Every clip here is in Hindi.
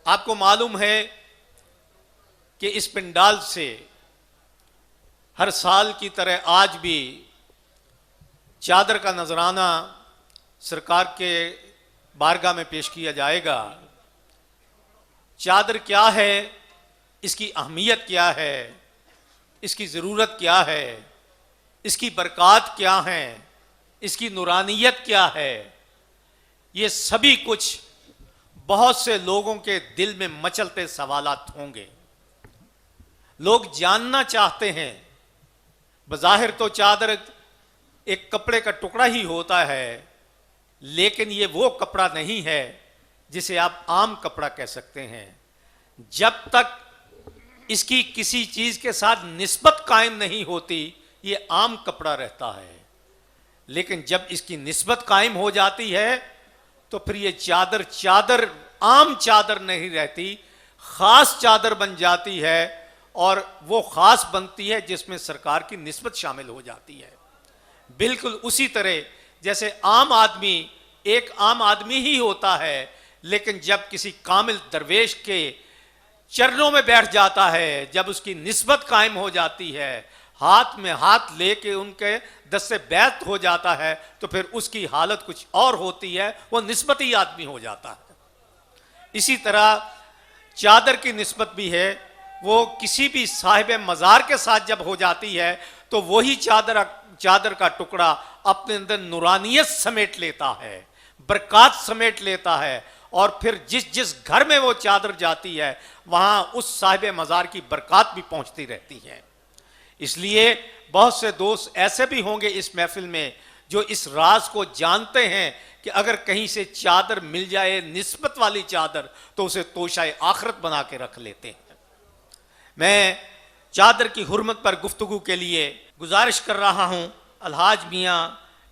आपको मालूम है कि इस पंडाल से हर साल की तरह आज भी चादर का नजराना सरकार के बारगाह में पेश किया जाएगा। चादर क्या है, इसकी अहमियत क्या है, इसकी ज़रूरत क्या है, इसकी बरक़ात क्या हैं, इसकी नूरानियत क्या है, ये सभी कुछ बहुत से लोगों के दिल में मचलते सवालात होंगे। लोग जानना चाहते हैं। बज़ाहिर तो चादर एक कपड़े का टुकड़ा ही होता है, लेकिन ये वो कपड़ा नहीं है जिसे आप आम कपड़ा कह सकते हैं। जब तक इसकी किसी चीज़ के साथ निस्बत कायम नहीं होती, ये आम कपड़ा रहता है। लेकिन जब इसकी निस्बत कायम हो जाती है तो फिर ये चादर आम चादर नहीं रहती, ख़ास चादर बन जाती है। और वो ख़ास बनती है जिसमें सरकार की निस्बत शामिल हो जाती है। बिल्कुल उसी तरह जैसे आम आदमी एक आम आदमी ही होता है, लेकिन जब किसी कामिल दरवेश के चरणों में बैठ जाता है, जब उसकी निस्बत कायम हो जाती है, हाथ में हाथ लेके उनके दस्ते बैत हो जाता है, तो फिर उसकी हालत कुछ और होती है, वो निस्बती आदमी हो जाता है। इसी तरह चादर की निस्बत भी है। वो किसी भी साहिब मज़ार के साथ जब हो जाती है तो वही चादर का टुकड़ा अपने अंदर नूरानियत समेट लेता है, बरक़ात समेट लेता है। और फिर जिस जिस घर में वो चादर जाती है वहाँ उस साहिब मज़ार की बरक़ात भी पहुँचती रहती है। इसलिए बहुत से दोस्त ऐसे भी होंगे इस महफिल में जो इस राज को जानते हैं कि अगर कहीं से चादर मिल जाए, निस्बत वाली चादर, तो उसे तोशाए आखिरत बना के रख लेते हैं। मैं चादर की हुर्मत पर गुफ्तगू के लिए गुजारिश कर रहा हूँ अलहाज मियाँ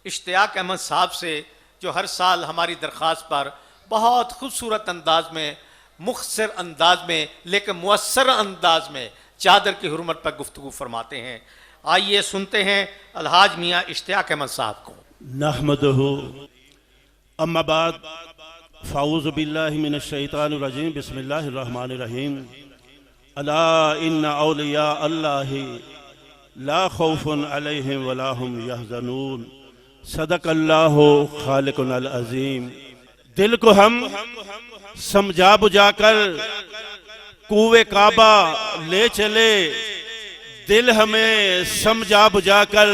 इश्तियाक अहमद साहब से, जो हर साल हमारी दरख्वास्त पर बहुत खूबसूरत अंदाज में, मुख्तसर अंदाज में, लेकिन मुअस्सर अंदाज में चादर की हुर्मत पर गुफ्तगू फरमाते हैं। आइए सुनते हैं अलहाज मियाँ इश्तियाक अहमद साहब को। नहमदुहु अम्मा बाद फ़ाऊज़ु बिल्लाहि मिनश शैतानिर रजीम बिस्मिल्लाहिर रहमानिर रहीम। अला इन्ना औलिया अल्लाहि ला खौफुन अलैहिम वला हुम यहज़नून। सदक़ल्लाहु खालिकुल अज़ीम। दिल को हम समझा बुझाकर कुए काबा ले चले, दिल हमें समझा बुझाकर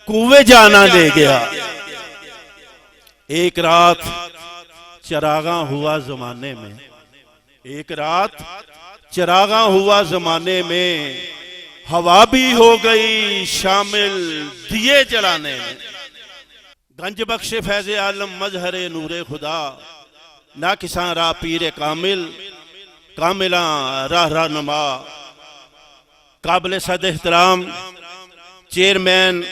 कुए जाना ले गया। एक रात चरागा हुआ जमाने में, एक रात चरागा हुआ जमाने में, हवा भी हो गई शामिल दिए जलाने में। गंज बख्श फैज़ आलम मजहरे नूरे खुदा, ना किसान रा पीर कामिल, कामिला राह नुमा। काबिल सद एहतराम चेयरमैन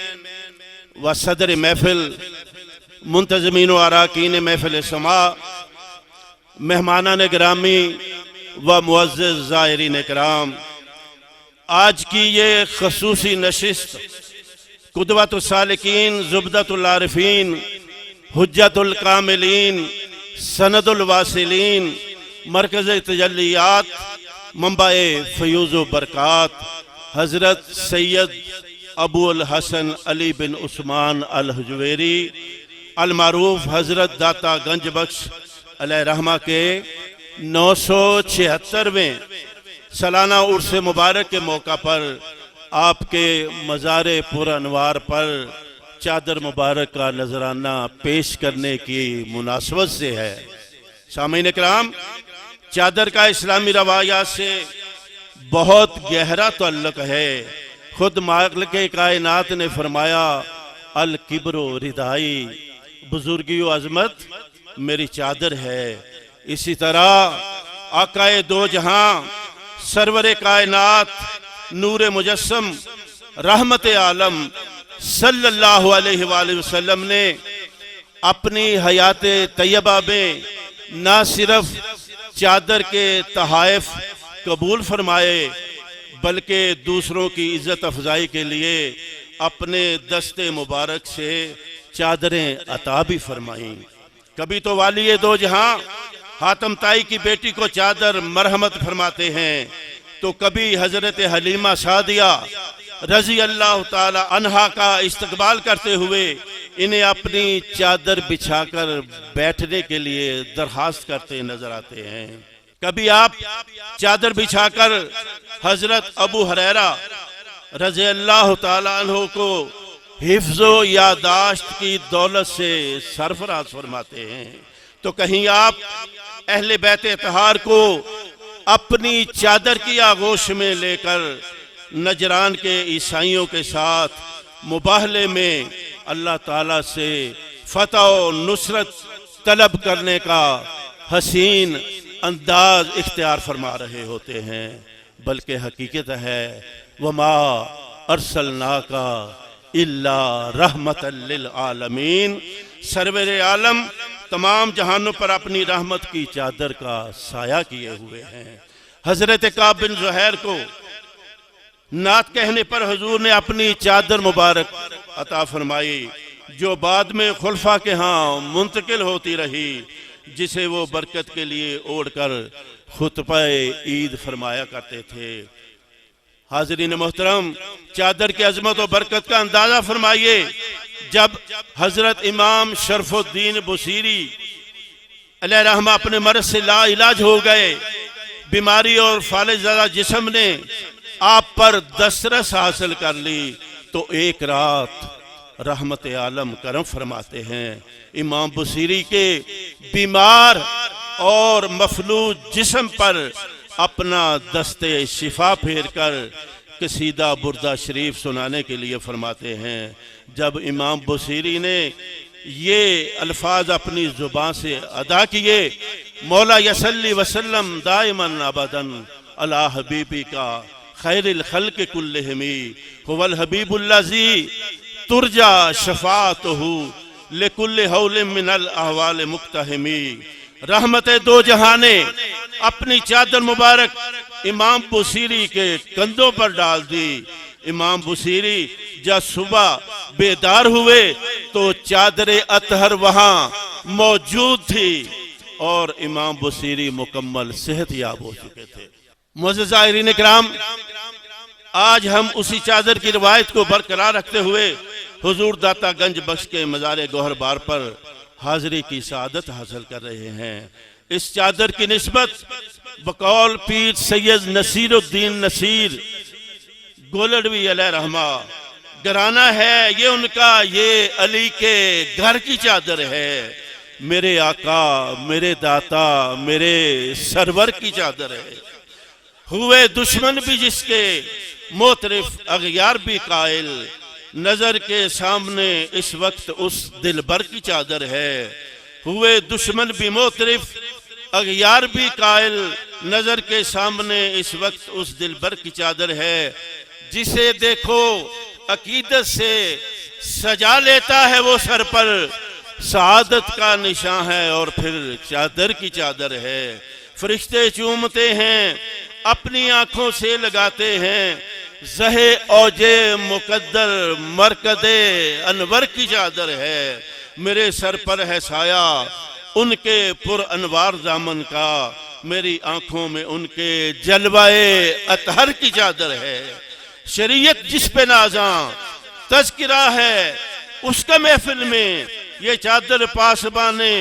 व सदर महफिल, मुंतज़मीन व अराकीन महफिल समा, मेहमानान गिरामी व मुअज़्ज़िज़ ज़ायरीन किराम, आज की ये ख़ुसूसी नशिस्त कुदवतुल सालिकीन, ज़ुबदतुल आरिफ़ीन, हुज्जतुल कामिलीन, सनदुल वासिलीन, मरकज़ तजल्लियात, मंबाए फ़यूज़ व बरक़ात, हज़रत सैयद अबुल हसन अली बिन उस्मान अल हुजवेरी अल मारूफ हज़रत दाता गंज बख्श अलैहि रहमा के 976वें सालाना उर्स मुबारक के मौका पर आपके मज़ारे पुरअनवार पर चादर मुबारक का नजराना पेश करने की मुनासबत से है। सामीन इकराम, चादर का इस्लामी रवायात से बहुत गहरा ताल्लुक है। खुद मालिक कायनात ने फरमाया, अल किब्रो रिदाई, बुजुर्गी व अजमत मेरी चादर है। इसी तरह आकाए दो जहां, सरवर कायनात, नूर मुजस्सम, रहमत आलम सल्लल्लाहु अलैहि वसल्लम ने अपनी हयात तैयबा में न सिर्फ चादर के तहाइफ कबूल फरमाए, बल्कि दूसरों की इज्जत अफजाई के लिए अपने दस्ते मुबारक से चादरें अता भी फरमाई। कभी तो वाली दो जहां हातम ताई की बेटी को चादर मरहमत फरमाते हैं, तो कभी हजरत हलीमा सादिया रजी अल्लाह ताला अन्हा का इस्तकबाल करते हुए इन्हें अपनी चादर बिछाकर बैठने के लिए दरखास्त करते नजर आते हैं। कभी आप चादर बिछाकर हजरत अबू हुरैरा रजी अल्लाह ताला अन्हु को हिफ्ज़ो यादाश्त की दौलत से सरफराज फरमाते हैं, तो कहीं आप अहले बैत इत्तहार को अपनी चादर की आगोश में लेकर नजरान के ईसाइयों के साथ मुबाहले में अल्लाह ताला से फतह और नुसरत तलब करने का हसीन अंदाज इख्तियार फरमा रहे होते हैं। बल्कि हकीकत है वमा अरसलनाका इल्ला रहमतल लिल आलमीन, सरवर आलम तमाम जहानों पर अपनी रहमत की चादर का साया किए हुए हैं। हजरत काब बिन ज़ुहैर को नात कहने पर हुजूर ने अपनी चादर मुबारक अता फरमाई, जो बाद में खुलफा के यहाँ मुंतकिल होती रही, जिसे वो बरकत के लिए ओढ़कर खुतबा ईद फरमाया करते थे। हाज़रीन मोहतरम, चादर की अजमत और बरकत का अंदाजा फरमाइए। जब हजरत इमाम शरफुद्दीन बुसीरी अलैहि रहमा अपने मर्ज से ला इलाज हो गए, बीमारी और फालिज़दा जिस्म ने आप पर दस्तरस हासिल कर ली, तो एक रात रहमत आलम करम फरमाते हैं, इमाम बुसीरी के बीमार और मफलूज जिस्म पर अपना दस्ते शिफा फेर कर कसीदा बुर्दा शरीफ सुनाने के लिए फरमाते हैं। जब इमाम बुसीरी ने ये अल्फाज अपनी जुबान से अदा किए, मौला यसल्ली वसल्लम दाइमन अबदन अला हबीबी का खैरिल खल्क़ कुल्लिहिमी हुवल हबीबुल्लज़ी तुरजा शफ़ाअतुहु लिकुल्लि हौलिन मिनल अहवाल मुक्तहिमी। रहमत दो जहाने अपनी चादर मुबारक इमाम बुसीरी के कंधों पर डाल दी। इमाम बुसीरी जब सुबह बेदार हुए तो चादर अतहर वहां मौजूद थी और इमाम बुसीरी मुकम्मल सेहतयाब हो चुके थे। मुअज़्ज़िज़ ज़ाहिरीन इकराम, आज हम उसी चादर की रिवायत को बरकरार रखते हुए हुजूर दाता गंज बख्श के मज़ार गोहरबार पर हाजिरी की सआदत हासिल कर रहे हैं। इस चादर की निस्बत बकौल पीर सैयद नसीरुद्दीन नसीर गोलडवी अलैहि रहमा घराना है, ये उनका ये अली के घर की चादर है। मेरे आका, मेरे दाता, मेरे सरवर की चादर है। हुए दुश्मन भी जिसके मोतरिफ अगयार भी कायल, नजर के सामने इस वक्त उस दिलबर की चादर है। हुए दुश्मन भी मोतरिफ अगयार भी कायल, नजर के सामने इस वक्त उस दिलबर की चादर है। जिसे देखो अकीदत से सजा लेता है वो सर पर, सआदत का निशान है और फिर चादर की चादर है। फरिश्ते चूमते हैं, अपनी आंखों से लगाते हैं, ज़हे औजे मुकद्दर मरकदे अनवर की चादर है। मेरे सर पर है साया उनके पुर अनवार दामन का, मेरी आंखों में उनके जलवाए अतहर की चादर है। शरीयत जिस पे नाजा तज़किरा है उसका महफिल में ये चादर पासबाने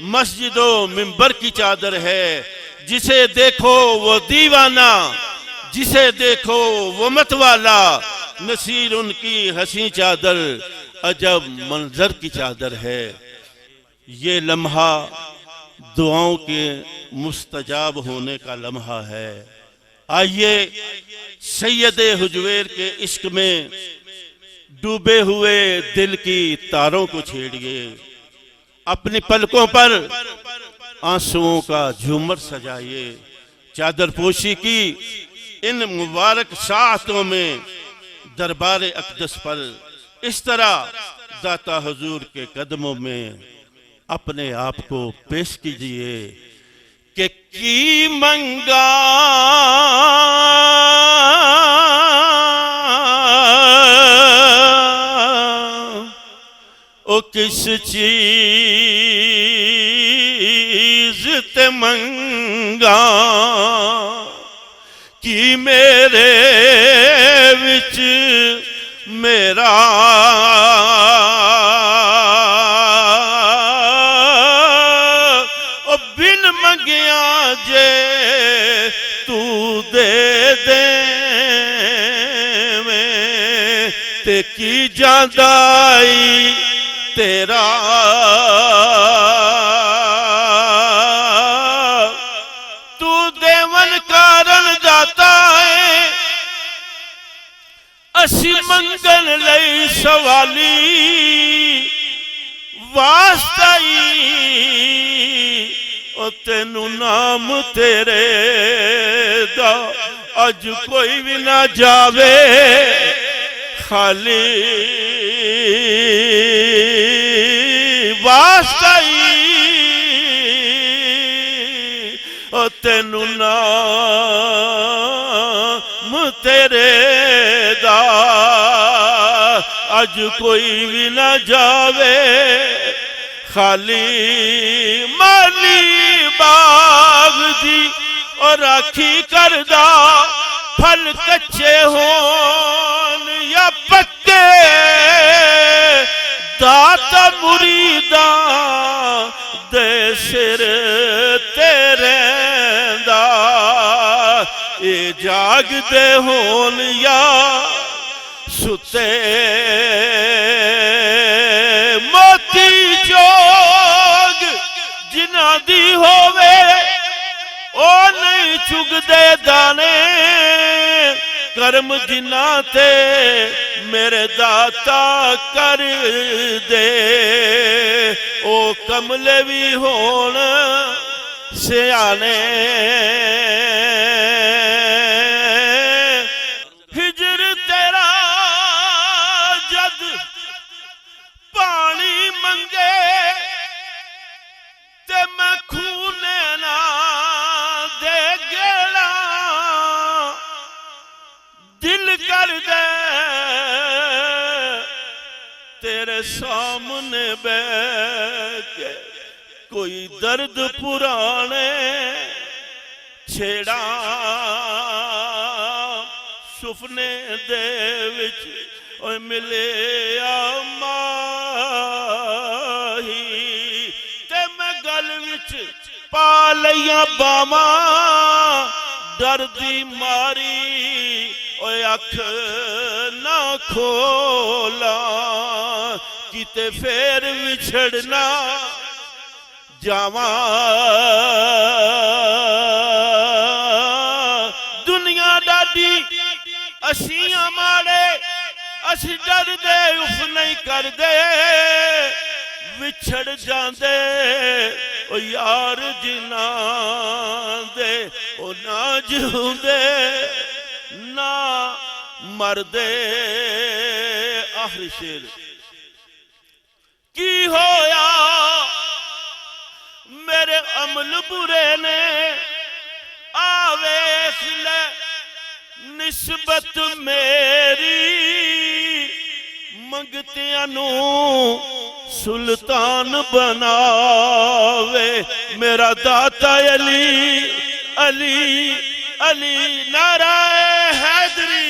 मस्जिदों मिंबर की चादर है। जिसे देखो वो दीवाना, जिसे देखो वो मतवाला, नसीर उनकी हंसी चादर अजब मंजर की चादर है। ये लम्हा दुआओं के मुस्तजाब होने का लम्हा है। आइए सैयद हुजूर के इश्क में डूबे हुए दिल की तारों को छेड़िए, अपनी पलकों पर आंसुओं का झूमर सजाइए। चादर पोशी की इन मुबारक साअतों में दरबार अक़दस पर इस तरह दाता हुजूर के कदमों में अपने आप को पेश कीजिए कि की मंगा ओ किस चीज ते मंगा कि मेरे विच मेरा बिन मंगिया जे तू दे दे ते की जांदाई तेरा तू देवन कारण दाता है असी मंगन लई सवाली वास्ताई ओ तेनू नाम तेरे दा अज कोई भी ना जावे खाली वास्ताई ओ तेनू नाम तेरे दा अज कोई भी ना जावे खाली माली बाग दी और राखी करदा फल कच्चे होन या पक्के दाता मुरीदा दे सिर तेरे दा ए जागदे होन या सुते मोती जोग जिन्हां दी होवे ओ नहीं चुगदे दाने कर्म जिन्ना ते मेरे दाता कर दे ओ कमले भी होन सियाने हिजर तेरा जद पानी मंगे ते मैं खूने ना दे गेला दिल कर दे तेरे सामने बैठ के कोई दर्द पुराने छेड़ा सुपने दे विच ओए मिले माही ते मैं गल विच पा लिया बामा डर दी मारी ओए अख ना खोला किते फेर विछड़ना जावा दुनिया डाडी असियां माड़े असी डर दे उफ नहीं कर दे विछड़ जांदे ओ यार जिना दे ओ ना जिउंदे ना मरदे। आखिरी शेर की होया मेरे अमल बुरे ने आवेख ले निस्बत मेरी मंगतियां नू सुल्तान बनावे मेरा दाता अली अली अली नाराए हैदरी।